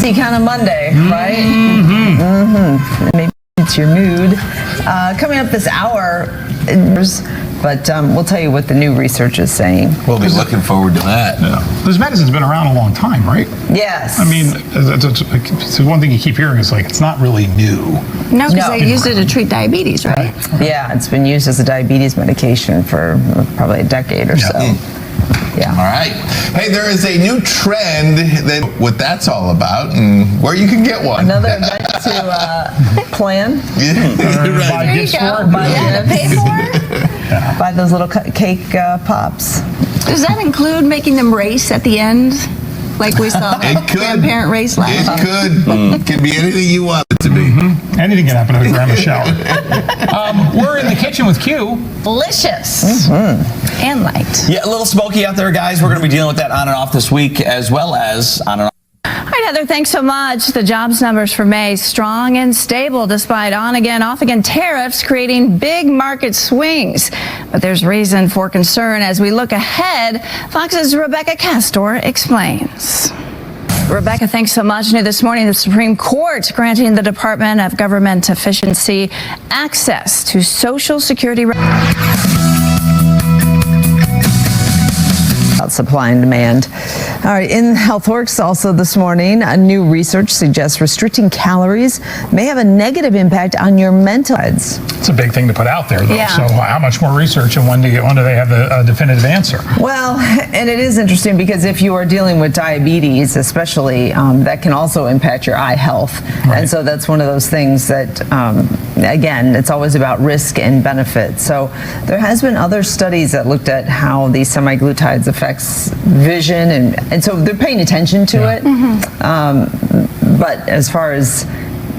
bouncy kind of Monday, right? Maybe it's your mood. Coming up this hour, but we'll tell you what the new research is saying. We'll be looking forward to that. Yeah. This medicine's been around a long time, right? Yes. I mean, it's one thing you keep hearing is like, it's not really new. No, because they used it to treat diabetes, right? Yeah, it's been used as a diabetes medication for probably a decade or so. Yeah. All right. Hey, there is a new trend that what that's all about and where you can get one. Another event to plan. Buy gifts for it. To pay for it? Buy those little cake pops. Does that include making them race at the end? Like we saw It could. grandparent race last It time? could be anything you want it to be. Anything can happen at a grandma's shower. We're in the kitchen with Q. Delicious. And light. Yeah, a little smoky out there, guys. We're going to be dealing with that on and off this week, as well as on and off. All right, Heather, thanks so much. The jobs numbers for May, strong and stable despite on-again, off-again tariffs creating big market swings. But there's reason for concern as we look ahead. Fox's Rebecca Castor explains. Rebecca, thanks so much. New this morning, the Supreme Court granting the Department of Government Efficiency access to Social Security supply and demand. All right, in HealthWorks also this morning, a new research suggests restricting calories may have a negative impact on your mental health. It's a big thing to put out there, though. Yeah. So how much more research and when do they have the definitive answer? Well, and it is interesting because if you are dealing with diabetes, especially, that can also impact your eye health. Right. And so that's one of those things that, again, it's always about risk and benefit. So there has been other studies that looked at how these semaglutides affects vision, and so they're paying attention to it. But as far as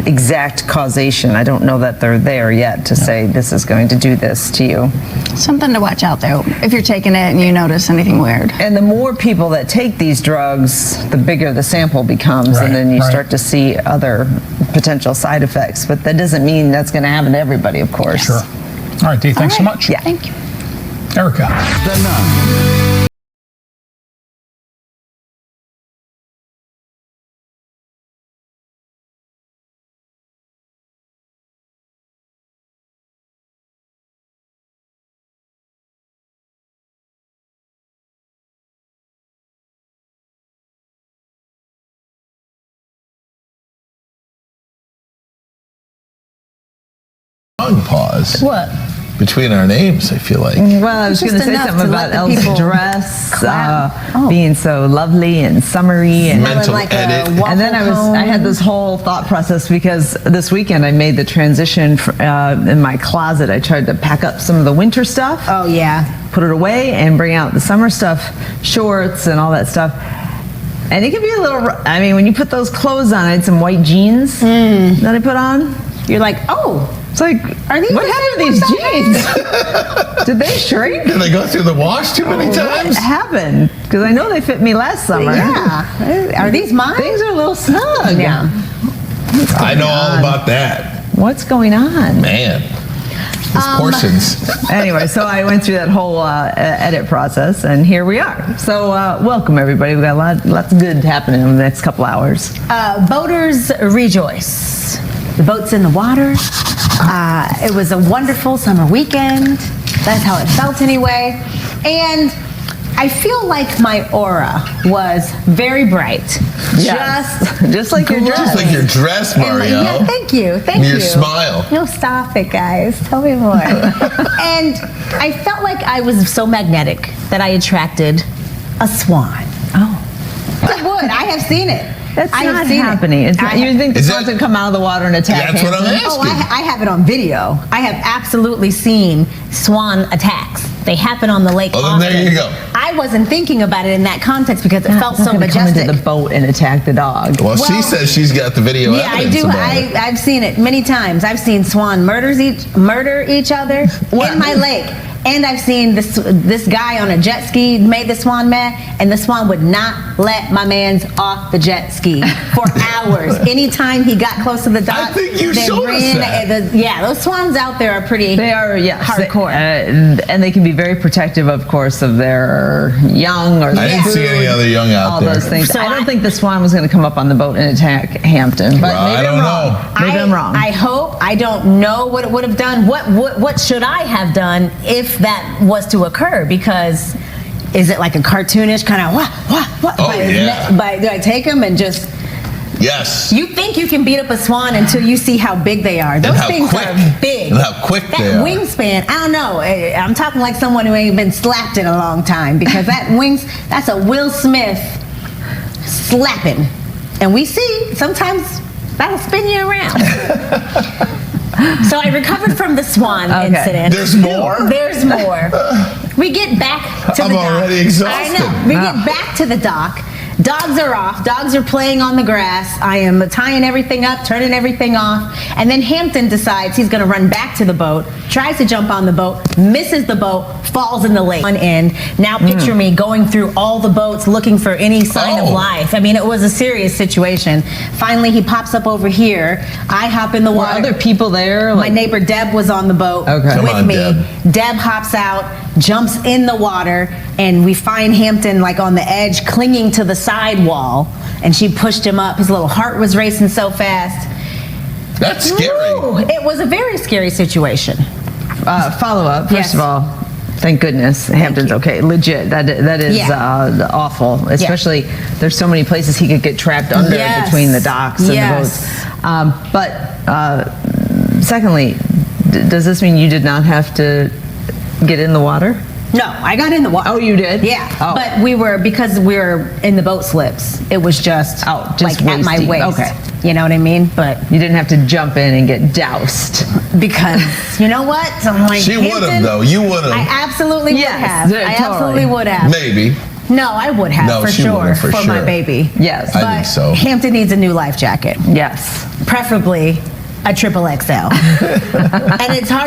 exact causation, I don't know that they're there yet to say this is going to do this to you. Something to watch out there if you're taking it and you notice anything weird. And the more people that take these drugs, the bigger the sample becomes, and then you start to see other potential side effects. But that doesn't mean that's going to happen to everybody, of course. Sure. All right, Dee, thanks so much. Yeah. Thank you. Erica. Pause. What? Between our names, I feel like. Well, I was going to Just say enough something to about let the Elle's people dress clap. being so lovely and summery, and Mental edit. and then I had this whole thought process because this weekend I made the transition in my closet. I tried to pack up some of the winter stuff. Oh, yeah. Put it away and bring out the summer stuff, shorts and all that stuff. And it can be a little, I mean, when you put those clothes on, I had some white jeans that I put on. You're like, oh. It's like, Are these what the happened to same these ones jeans? Did they shrink? Did they go through the wash too many What times? happened? Because I know they fit me last summer. Yeah. Are these mine? Things are a little snug. Yeah. I know all about that. What's going on? Man. These portions. Anyway, so I went through that whole edit process, and here we are. So welcome, everybody. We've got lots of good happening in the next couple hours. Boaters rejoice. The boat's in the water. It was a wonderful summer weekend. That's how it felt anyway. And I feel like my aura was very bright. Yes. Just like your dress. Just like your dress, Maurielle. Yeah, thank you. Thank you. Your smile. No, stop it, guys. Tell me more. And I felt like I was so magnetic that I attracted a swan. Oh. I would. I have seen it. That's I have not seen happening. It. You think the Is swans that- would come out of the water and attack That's what I'm Hanson? asking. Oh, I have it on video. I have absolutely seen swan attacks. They happen on the lake Oh, then often. there you go. I wasn't thinking about it in that context because it felt It's not so gonna majestic. come into the boat and attack the dog. Well, she says she's got the video Yeah, I evidence do. about it. I've seen it many times. I've seen swan murder each other in my lake. And I've seen this guy on a jet ski made the swan mad, and the swan would not let my man's off the jet ski for hours. Anytime he got close to the dock, I think you they showed us that. Yeah, those swans out there are pretty. They are, yes, hardcore. and they can be very protective, of course, of their young or I didn't see any other young out all there. those things. So I don't think the swan was going to come up on the boat and attack Hampton, but Well, I maybe don't I'm wrong. know. Maybe I'm wrong. I hope. I don't know what it would have done. What should I have done if that was to occur? Because is it like a cartoonish kind of what? Oh, yeah. Do I take him and just? Yes. You think you can beat up a swan until you see how big they are. Those how things quick. are big. And how quick that they are. wingspan, I don't know. I'm talking like someone who ain't been slapped in a long time, because that's a Will Smith slapping. And we see sometimes that'll spin you around. So I recovered from the swan incident. There's more? There's more. We get back to I'm the dock. already exhausted. I know. We get back to the dock. Dogs are off. Dogs are playing on the grass. I am tying everything up, turning everything off. And then Hampton decides he's going to run back to the boat, tries to jump on the boat, misses the boat, falls in the lake. One end. Now picture me going through all the boats looking for any sign of life. I mean, it was a serious situation. Finally, he pops up over here. I hop in the Were water. other people there? My neighbor Deb was on the boat Okay. with Come on, me. Deb. Deb hops out, jumps in the water, and we find Hampton like on the edge, clinging to the side wall. And she pushed him up. His little heart was racing so fast. That's scary. Ooh, it was a very scary situation. Follow up. First Yes. of all, thank goodness Hampton's okay. Legit. That is Yeah. awful. Especially there's so many places he could get trapped under Yes. between the docks and Yes. the boats. But secondly, does this mean you did not have to get in the water? No, I got in the water. Oh, you did? Yeah, Oh. but because we were in the boat slips, it was just, just like at my waist-deep. waist. Okay. You know what I mean? But You didn't have to jump in and get doused. because you know what? I'm like, She would have, Hampton, though. You would I have. absolutely would Yes, have. I totally. absolutely would have. Maybe. No, I would have No, for she would sure have, for my sure. baby. Yes. I But think so. Hampton needs a new life jacket, Yes. preferably a XXL. And it's hard.